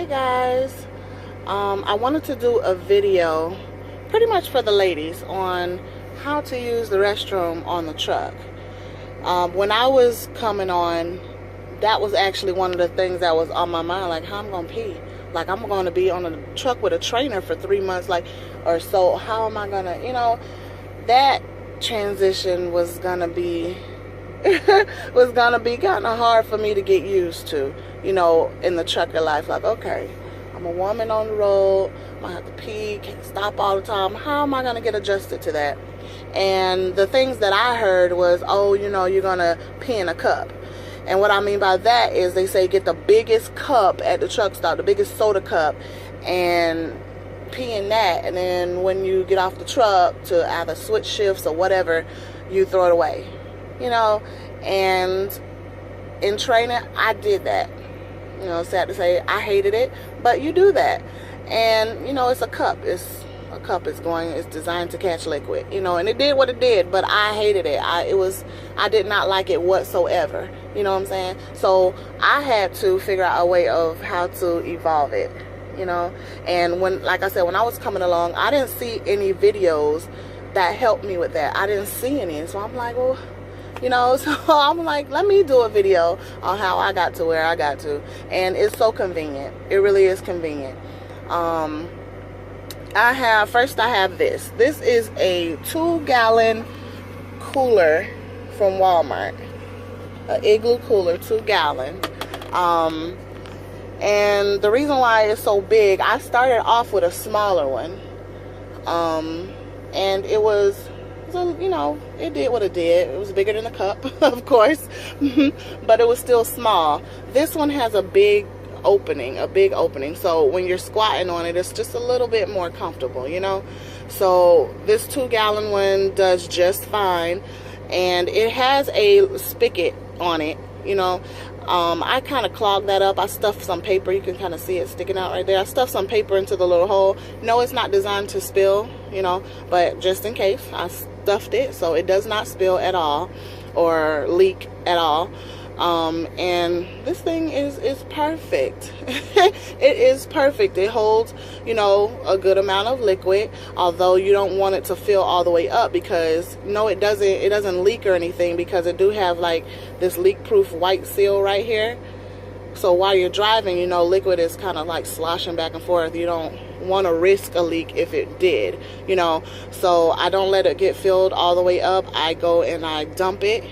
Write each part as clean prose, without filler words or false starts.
Hey guys, I wanted to do a video pretty much for the ladies on how to use the restroom on the truck. When I was coming on, that was actually one of the things that was on my mind, like how I'm gonna pee. Like I'm gonna be on a truck with a trainer for 3 months, like, or so. How am I gonna, that transition was gonna be kind of hard for me to get used to, in the trucker life. Like, okay, I'm a woman on the road, I'm gonna have to pee, can't stop all the time. How am I gonna get adjusted to that? And the things that I heard was, oh, you're gonna pee in a cup. And what I mean by that is they say get the biggest cup at the truck stop, the biggest soda cup, and pee in that. And then when you get off the truck to either switch shifts or whatever, you throw it away. And in training, I did that. Sad to say, I hated it, but you do that. And, it's a cup. It's designed to catch liquid, and it did what it did, but I hated it. I did not like it whatsoever. You know what I'm saying? So I had to figure out a way of how to evolve it, and like I said, when I was coming along, I didn't see any videos that helped me with that. I didn't see any. So I'm like, well, so I'm like, let me do a video on how I got to where I got to. And it's so convenient. It really is convenient. I have this. This is a 2-gallon cooler from Walmart. An Igloo cooler, 2-gallon. And the reason why it's so big, I started off with a smaller one. And it was, it did what it did. It was bigger than a cup, of course, but it was still small. This one has a big opening. So when you're squatting on it, it's just a little bit more comfortable, So this 2-gallon one does just fine. And it has a spigot on it, I kind of clogged that up. I stuffed some paper. You can kind of see it sticking out right there. I stuffed some paper into the little hole. No, it's not designed to spill, but just in case, I stuffed it so it does not spill at all or leak at all. And this thing is perfect. It is perfect. It holds, a good amount of liquid, although you don't want it to fill all the way up, because no, it doesn't leak or anything, because it do have like this leak-proof white seal right here. So while you're driving, liquid is kind of like sloshing back and forth. You don't want to risk a leak if it did, so I don't let it get filled all the way up. I go and I dump it,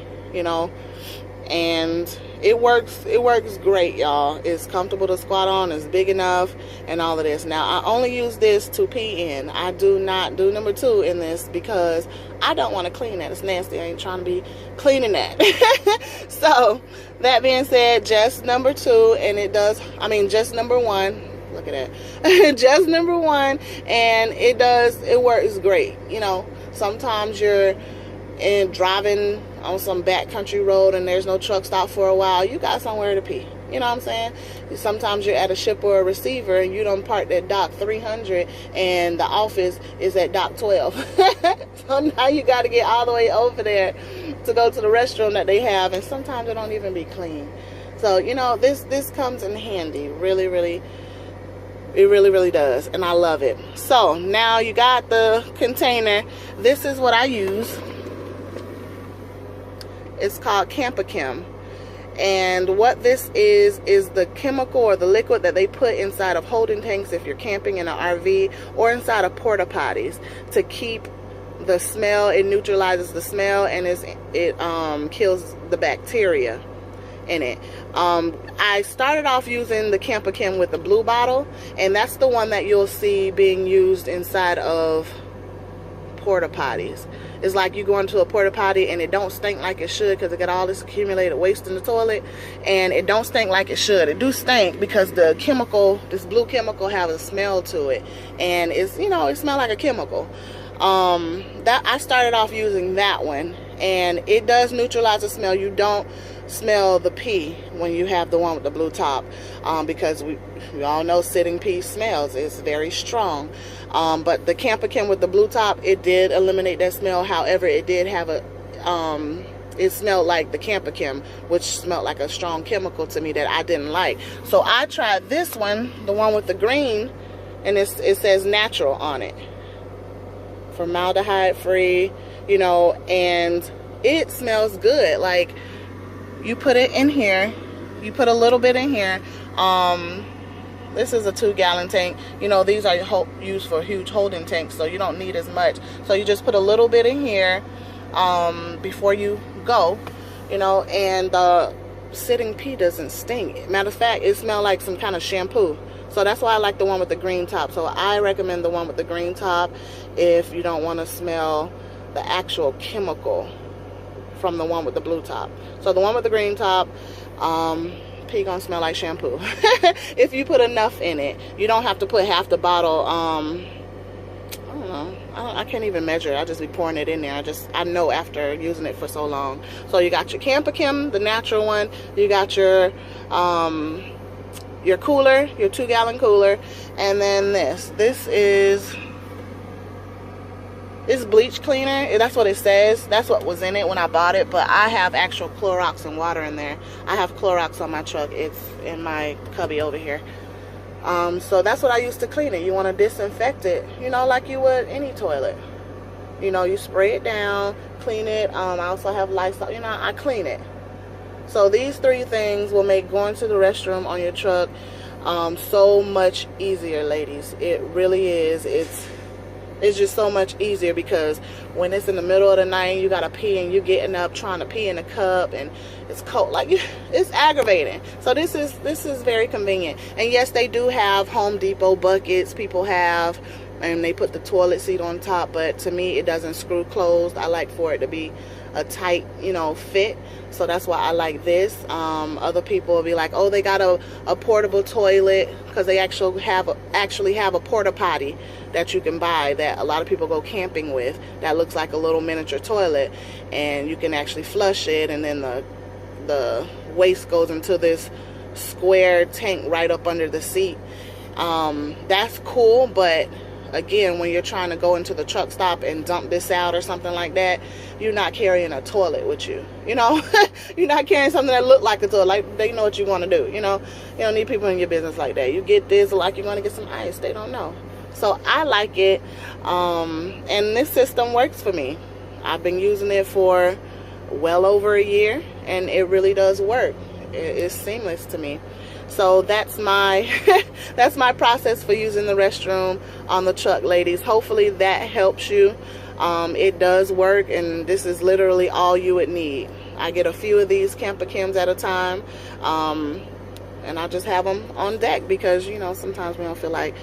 and it works great, y'all. It's comfortable to squat on, it's big enough, and all of this. Now, I only use this to pee in. I do not do number 2 in this because I don't want to clean that. It's nasty. I ain't trying to be cleaning that. So, that being said, just number 2, and just number 1. Look at that. Just number 1, and it works great. Sometimes you're driving on some backcountry road and there's no truck stop for a while. You got somewhere to pee. You know what I'm saying? Sometimes you're at a ship or a receiver and you don't park at dock 300 and the office is at dock 12. So now you got to get all the way over there to go to the restroom that they have, and sometimes it don't even be clean. So, this comes in handy. Really, really, it really, really does. And I love it. So now you got the container. This is what I use. It's called Campachem. And what this is the chemical or the liquid that they put inside of holding tanks if you're camping in an RV, or inside of porta potties to keep the smell. It neutralizes the smell, and it kills the bacteria in it. I started off using the Campachem with the blue bottle, and that's the one that you'll see being used inside of porta potties. It's like you go into a porta potty and it don't stink like it should, because it got all this accumulated waste in the toilet, and it don't stink like it should. It do stink because the chemical, this blue chemical, have a smell to it, and it's, it smell like a chemical. That I started off using that one, and it does neutralize the smell. You don't smell the pee when you have the one with the blue top, because we all know sitting pee smells. It's very strong. But the Campachem with the blue top, it did eliminate that smell. However, it did have a it smelled like the Camper Kim, which smelled like a strong chemical to me that I didn't like. So I tried this one, the one with the green, and it says natural on it, formaldehyde free, you know, and it smells good. Like, you put it in here, you put a little bit in here. This is a 2-gallon tank. You know, these are used for huge holding tanks, so you don't need as much. So you just put a little bit in here before you go, you know, and the sitting pee doesn't stink. Matter of fact, it smells like some kind of shampoo. So that's why I like the one with the green top. So I recommend the one with the green top if you don't want to smell the actual chemical from the one with the blue top. So the one with the green top, pee gonna smell like shampoo. If you put enough in it. You don't have to put half the bottle. I don't know. I can't even measure it. I just be pouring it in there. I know after using it for so long. So you got your Camper Kim, the natural one. You got your cooler, your 2-gallon cooler, and then this is bleach cleaner. That's what it says. That's what was in it when I bought it, but I have actual Clorox and water in there. I have Clorox on my truck. It's in my cubby over here. So that's what I use to clean it. You want to disinfect it, you know, like you would any toilet. You know, you spray it down, clean it. I also have Lysol, you know, I clean it. So these 3 things will make going to the restroom on your truck so much easier, ladies. It really is. It's just so much easier, because when it's in the middle of the night, you gotta pee and you're getting up trying to pee in a cup and it's cold. Like, it's aggravating. So this is very convenient. And yes, they do have Home Depot buckets people have, and they put the toilet seat on top, but to me it doesn't screw closed. I like for it to be a tight, you know, fit. So that's why I like this. Other people will be like, oh, they got a portable toilet, because they actually have a porta potty that you can buy that a lot of people go camping with, that looks like a little miniature toilet, and you can actually flush it, and then the waste goes into this square tank right up under the seat. That's cool, but again, when you're trying to go into the truck stop and dump this out or something like that, you're not carrying a toilet with you. You know, you're not carrying something that look like a toilet. Like, they know what you want to do. You know, you don't need people in your business like that. You get this like you're going to get some ice. They don't know. So I like it, and this system works for me. I've been using it for well over a year, and it really does work. It's seamless to me. So that's my that's my process for using the restroom on the truck, ladies. Hopefully that helps you. It does work, and this is literally all you would need. I get a few of these Camper Kims at a time, and I just have them on deck, because, you know, sometimes we don't feel like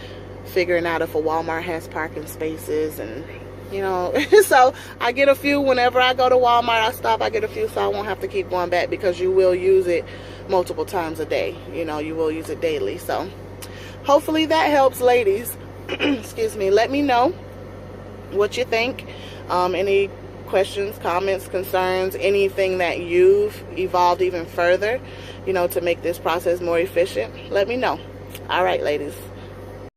figuring out if a Walmart has parking spaces, and, you know, so I get a few whenever I go to Walmart. I get a few, so I won't have to keep going back, because you will use it multiple times a day. You know, you will use it daily. So hopefully that helps, ladies. Excuse me. Let me know what you think. Any questions, comments, concerns, anything that you've evolved even further, you know, to make this process more efficient, let me know. All right, ladies.